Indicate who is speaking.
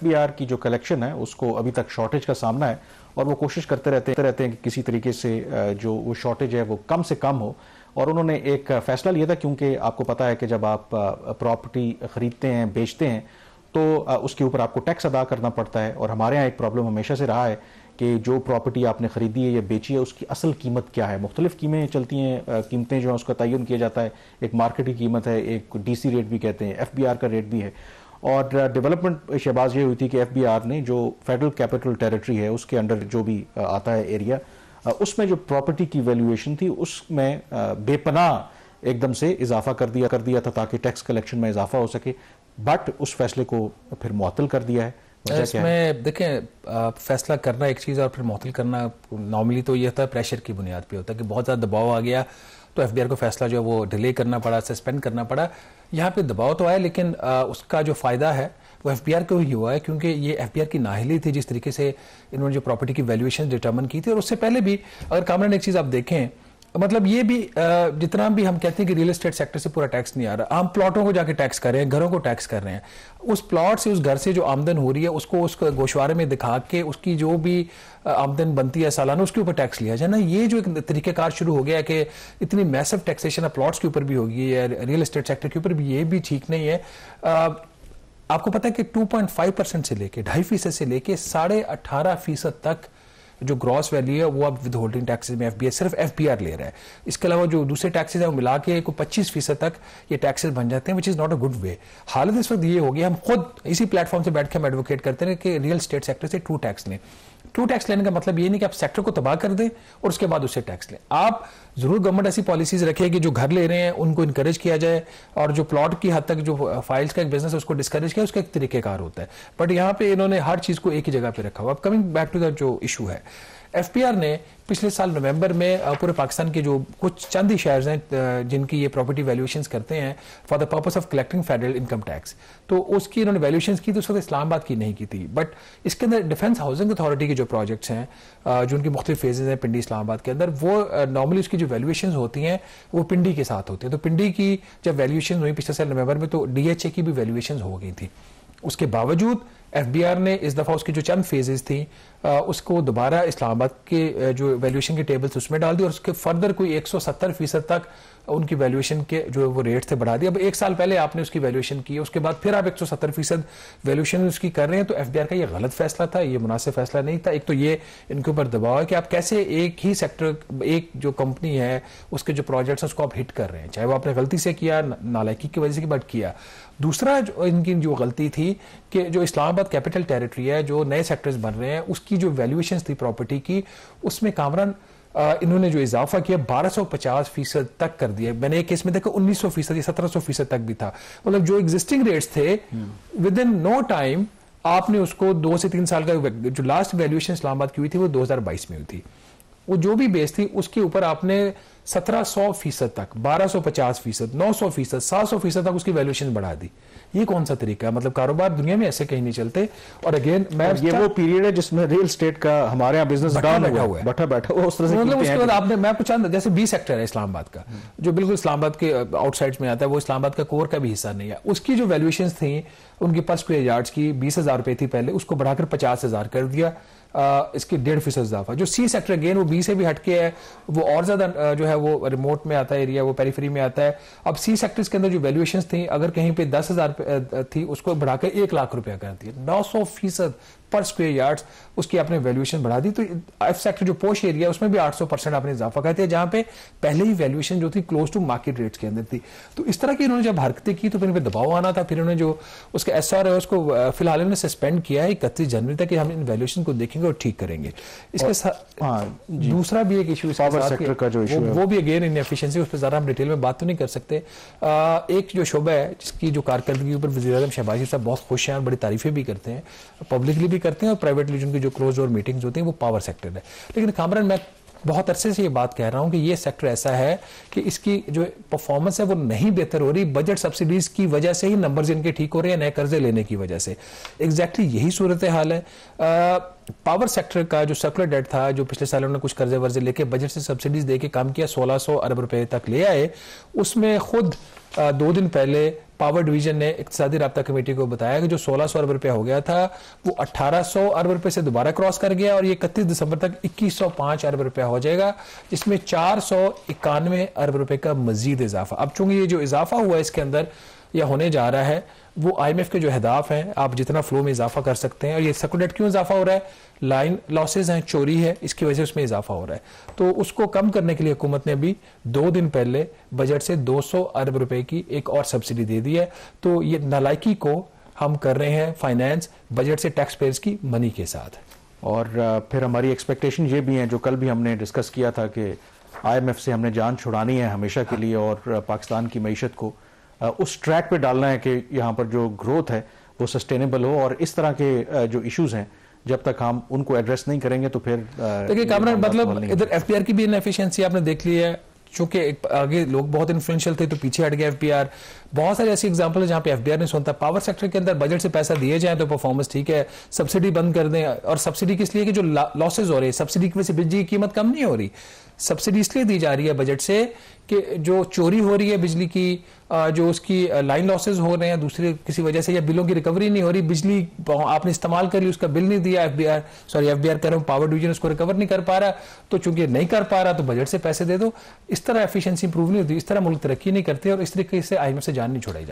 Speaker 1: Be are کی جو collection ہے اس کو ابھی تک شارٹیج کا سامنا ہے اور وہ کوشش کرتے رہتے ہیں کہ کسی طریقے سے جو وہ شارٹیج ہے وہ کم سے کم ہو. اور انہوں نے ایک فیصلہ لیا تھا, کیونکہ آپ کو پتا ہے کہ جب آپ پراپرٹی خریدتے ہیں بیچتے ہیں تو اس کے اوپر آپ کو ٹیکس ادا کرنا پڑتا ہے. اور ہمارے ہاں ایک پرابلم ہمیشہ سے رہا ہے کہ جو پراپرٹی آپ نے خریدی ہے یا بیچی ہے اس کی اصل قیمت کیا ہے. مختلف قیمتیں چلتی ہیں, قیمتیں جو ہیں اس کا تعین کیا جاتا ہے. ایک مارکیٹ کی قیمت ہے, ایک ڈی سی ریٹ بھی کہتے ہیں, ایف بی آر کا ریٹ بھی ہے. اور ڈیولپمنٹ شہباز یہ ہوئی تھی کہ ایف بی آر نے جو فیڈرل کیپٹل ٹیریٹری ہے اس کے انڈر جو بھی آتا ہے ایریا, اس میں جو پراپرٹی کی ویلیویشن تھی اس میں بے پناہ ایک دم سے اضافہ کر دیا تھا تاکہ ٹیکس کلیکشن میں اضافہ ہو سکے. بٹ اس فیصلے کو پھر معطل کر دیا ہے.
Speaker 2: اس میں دیکھیں فیصلہ کرنا ایک چیز اور پھر معطل کرنا نارملی تو یہ ہوتا ہے پریشر کی بنیاد پہ ہوتا ہے کہ بہت زیادہ دباؤ آ گیا تو ایف بی آر کو فیصلہ جو ہے وہ ڈیلے کرنا پڑا, سسپینڈ کرنا پڑا. یہاں پہ دباؤ تو آیا لیکن اس کا جو فائدہ ہے وہ ایف بی آر کو ہی ہوا ہے, کیونکہ یہ ایف بی آر کی نااہلی تھی جس طریقے سے انہوں نے جو پراپرٹی کی ویلیویشن ڈیٹرمن کی تھی. اور اس سے پہلے بھی اگر کامران ایک چیز آپ دیکھیں, مطلب یہ بھی جتنا بھی ہم کہتے ہیں کہ ریل اسٹیٹ سیکٹر سے پورا ٹیکس نہیں آ رہا, ہم پلاٹوں کو جا کے ٹیکس کر رہے ہیں, گھروں کو ٹیکس کر رہے ہیں. اس پلاٹ سے اس گھر سے جو آمدن ہو رہی ہے اس کو اس گوشوارے میں دکھا کے اس کی جو بھی آمدن بنتی ہے سالانہ اس کے اوپر ٹیکس لیا جائے نا. یہ جو ایک طریقہ کار شروع ہو گیا ہے کہ اتنی میسو ٹیکسیشن پلاٹس کے اوپر بھی ہوگی ہے, ریل اسٹیٹ سیکٹر کے اوپر بھی, یہ بھی ٹھیک نہیں ہے. آپ کو پتا ہے کہ 2.5% سے لے کے 2.5% سے لے کے 18.5% تک جو گراس ویلیو ہے وہ اب ود ہولڈنگ ٹیکسز میں ایف بی آر صرف ایف بی آر لے رہا ہے. اس کے علاوہ جو دوسرے ٹیکسز ہیں وہ ملا کے 25% تک یہ ٹیکسز بن جاتے ہیں, وچ is not a good way. حالت اس وقت یہ ہوگی, ہم خود اسی پلیٹ فارم سے بیٹھ کے ہم ایڈوکیٹ کرتے ہیں کہ ریئل اسٹیٹ سیکٹر سے ٹرو ٹیکس لیں. ٹرو ٹیکس لینے کا مطلب یہ نہیں کہ آپ سیکٹر کو تباہ کر دیں اور اس کے بعد اسے ٹیکس لیں. آپ ضرور گورنمنٹ ایسی پالیسیز رکھے کہ جو گھر لے رہے ہیں ان کو انکریج کیا جائے, اور جو پلاٹ کی حد تک جو فائلز کا ایک بزنس ہے اس کو ڈسکریج کیا, اس کا ایک طریقہ کار ہوتا ہے. بٹ یہاں پہ انہوں نے ہر چیز کو ایک ہی جگہ پہ رکھا ہوا. اب کمنگ بیک ٹو دا جو ایشو ہے, ایف پی آر نے پچھلے سال نومبر میں پورے پاکستان کے جو کچھ چند ہی شہرز ہیں جن کی یہ پراپرٹی ویلیویشنز کرتے ہیں for the purpose of collecting federal income tax, تو اس کی انہوں نے ویلیویشنز کی تو اس وقت اسلام آباد کی نہیں کی تھی. بٹ اس کے اندر ڈیفنس ہاؤسنگ اتھارٹی کے جو پروجیکٹس ہیں جو ان کی مختلف فیزز ہیں پنڈی اسلام آباد کے اندر, وہ نارملی اس کی جو ویلیویشنز ہوتی ہیں وہ پنڈی کے ساتھ ہوتی ہیں. تو پنڈی کی جب ویلیویشنز ہوئی پچھلے سال نومبر میں تو ڈی ایچ اے کی بھی ویلیویشنز ہو گئی تھی. اس کے باوجود ایف بی آر نے اس دفعہ اس کی جو چند فیزز تھیں اس کو دوبارہ اسلام آباد کے جو ویلیویشن کے ٹیبلز اس میں ڈال دی اور اس کے فردر کوئی 170% تک ان کی ویلیویشن کے جو وہ ریٹ سے بڑھا دیا. اب ایک سال پہلے آپ نے اس کی ویلیویشن کی, اس کے بعد پھر آپ 170% ویلیویشن اس کی کر رہے ہیں. تو ایف بی آر کا یہ غلط فیصلہ تھا, یہ مناسب فیصلہ نہیں تھا. ایک تو یہ ان کے اوپر دباؤ ہے کہ آپ کیسے ایک ہی سیکٹر, ایک جو کمپنی ہے اس کے جو پروجیکٹس ہیں اس کو آپ ہٹ کر رہے ہیں, چاہے وہ آپ نے غلطی سے کیا, نالائکی کی وجہ سے بٹ کیا. دوسرا جو ان کی جو غلطی تھی کہ جو اسلام آباد کیپٹل ٹیریٹری ہے, جو نئے سیکٹرز بن رہے ہیں, اس کی جو ویلیویشنز تھی پراپرٹی کی, اس میں کامران انہوں نے جو اضافہ کیا 1250% تک کر دیا. میں نے ایک کیس میں دیکھا 1900% یا 1700% تک بھی تھا. مطلب جو ایگزسٹنگ ریٹس تھے ود ان نو ٹائم آپ نے اس کو 2 سے 3 سال کا جو لاسٹ ویلیویشن اسلام آباد کی ہوئی تھی وہ 2022 میں ہوئی تھی, وہ جو بھی بیس تھی اس کے اوپر آپ نے 1700% تک, 1250%, 900%, 700% تک اس کی ویلیویشن بڑھا دی. یہ کون سا طریقہ ہے؟ مطلب کاروبار دنیا میں ایسے کہیں نہیں چلتے. اور اگین یہ
Speaker 1: وہ پیریڈ ہے جس میں ریل اسٹیٹ کا ہمارے یہاں بزنس ڈاؤن ہوا ہے, بیٹھا اس طرح سے.
Speaker 2: مطلب اس کے بعد آپ نے, میں پوچھا جیسے بی سیکٹر ہے اسلام آباد کا جو بالکل اسلام آباد کے آؤٹ سائڈ میں آتا ہے, وہ اسلام آباد کا کور کا بھی حصہ نہیں ہے. اس کی جو ویلیویشنز تھیں ان کی پر اسکوائر یارڈز کی 20,000 روپے تھی پہلے, اس کو بڑھا کر 50,000 کر دیا. اس کی 1.5% اضافہ. جو سی سیکٹر اگین وہ بی سے بھی ہٹ کے ہے, وہ اور زیادہ جو ہے وہ ریموٹ میں آتا ہے ایریا, وہ پیریفری میں آتا ہے. اب سی سیکٹرز کے اندر جو ویلیویشنز تھیں اگر کہیں پہ 10,000 تھی اس کو بڑھا کے 1 لاکھ روپیہ کر دیا. 900% پر اسکوائر یارڈز اس کی آپ نے ویلیویشن بڑھا دی. تو ایف سیکٹر جو پوش ایریا اس میں بھی 800% آپ نے اضافہ کر دیا, جہاں پہ پہلے ہی ویلیویشن جو تھی کلوز ٹو مارکیٹ ریٹس کے اندر تھی. تو اس طرح کی انہوں نے جب حرکتیں کی تو پھر ان پہ دباؤ آنا تھا. پھر انہوں نے جو اس کا ایس آر ہے اس کو فی الحال انہوں نے سسپینڈ کیا ہے 31 جنوری تک کہ ہم ان ویلیویشن کو دیکھیں گے اور ٹھیک کریں گے. اس کے ساتھ دوسرا بھی ایک ایشو وہ بھی اگین ان ایفیشنسی, اس پہ ذرا ہم ڈیٹیل میں بات تو نہیں کر سکتے. ایک جو شعبہ ہے جس کی جو کارکردگی اوپر وزیر اعظم شہباز شریف صاحب بہت خوش ہیں اور بڑی تعریفیں بھی کرتے ہیں, پبلکلی بھی کرتے ہیں اور پرائیویٹلی جن کی جو کلوز ڈور میٹنگز ہوتی ہیں, وہ پاور سیکٹر ہے. لیکن کامران میں بہت عرصے سے یہ بات کہہ رہا ہوں کہ یہ سیکٹر ایسا ہے کہ اس کی جو پرفارمنس ہے وہ نہیں بہتر ہو رہی. بجٹ سبسڈیز کی وجہ سے ہی نمبرز ان کے ٹھیک ہو رہے ہیں, نئے قرضے لینے کی وجہ سے. ایگزیکٹلی یہی صورتحال ہے. پاور سیکٹر کا جو سرکولر ڈیٹ تھا, جو پچھلے سال انہوں نے کچھ قرضے ورزے لے کے بجٹ سے سبسڈیز دے کے کام کیا, 1600 ارب روپے تک لے آئے. اس میں خود 2 دن پہلے پاور ڈویژن نے اقتصادی رابطہ کمیٹی کو بتایا کہ جو 1600 ارب روپے ہو گیا تھا وہ 1800 ارب روپے سے دوبارہ کراس کر گیا اور یہ 31 دسمبر تک 2105 ارب روپے ہو جائے گا، جس میں 491 ارب روپے کا مزید اضافہ۔ اب چونکہ یہ جو اضافہ ہوا ہے اس کے اندر یا ہونے جا رہا ہے وہ آئی ایم ایف کے جو اہداف ہیں، آپ جتنا فلو میں اضافہ کر سکتے ہیں، اور یہ سیکولر کیوں اضافہ ہو رہا ہے؟ لائن لاسز ہیں، چوری ہے، اس کی وجہ سے اس میں اضافہ ہو رہا ہے۔ تو اس کو کم کرنے کے لیے حکومت نے ابھی 2 دن پہلے بجٹ سے 200 ارب روپے کی ایک اور سبسڈی دے دی ہے۔ تو یہ نالائکی کو ہم کر رہے ہیں فائنینس بجٹ سے ٹیکس پیئرز کی منی کے ساتھ۔
Speaker 1: اور پھر ہماری ایکسپیکٹیشن یہ بھی ہیں جو کل بھی ہم نے ڈسکس کیا تھا کہ آئی ایم ایف سے ہم نے جان چھڑانی ہے ہمیشہ کے لیے اور پاکستان کی معیشت کو اس ٹریک پہ ڈالنا ہے کہ یہاں پر جو گروتھ ہے وہ سسٹینیبل ہو، اور اس طرح کے جو ایشوز ہیں جب تک ہم ان کو ایڈریس نہیں کریں گے تو پھر
Speaker 2: دیکھیں کامران، مطلب ادھر ایف بی آر کی بھی انیفیشنسی آپ نے دیکھ لی ہے، چونکہ آگے لوگ بہت انفلوئنشل تھے تو پیچھے ہٹ گیا ایف بی آر۔ بہت ساری ایسی ایگزامپل ہے جہاں پہ ایف بی آر نے سنتا پاور سیکٹر کے اندر بجٹ سے پیسہ دیے جائیں تو پرفارمنس ٹھیک ہے، سبسڈی بند کر دیں، اور سبسڈی کس لیے کہ جو لاسز ہو رہے ہیں، سبسڈی کی وجہ سے بجلی کی قیمت کم نہیں ہو رہی، سبسڈی اس لیے دی جا رہی ہے بجٹ سے کہ جو چوری ہو رہی ہے بجلی کی، جو اس کی لائن لاسز ہو رہے ہیں دوسری کسی وجہ سے، یا بلوں کی ریکوری نہیں ہو رہی، بجلی آپ نے استعمال کری اس کا بل نہیں دیا، ایف بی آر کہہ رہا ہوں پاور ڈویژن اس کو ریکور نہیں کر پا رہا، تو چونکہ نہیں کر پا رہا تو بجٹ سے پیسے دے دو۔ اس طرح ایفیشنسی امپروو نہیں ہوتی، اس طرح ملک ترقی نہیں کرتے، اور اس طریقے سے آئی ایم ایف سے جان نہیں چھوڑائی جاتی۔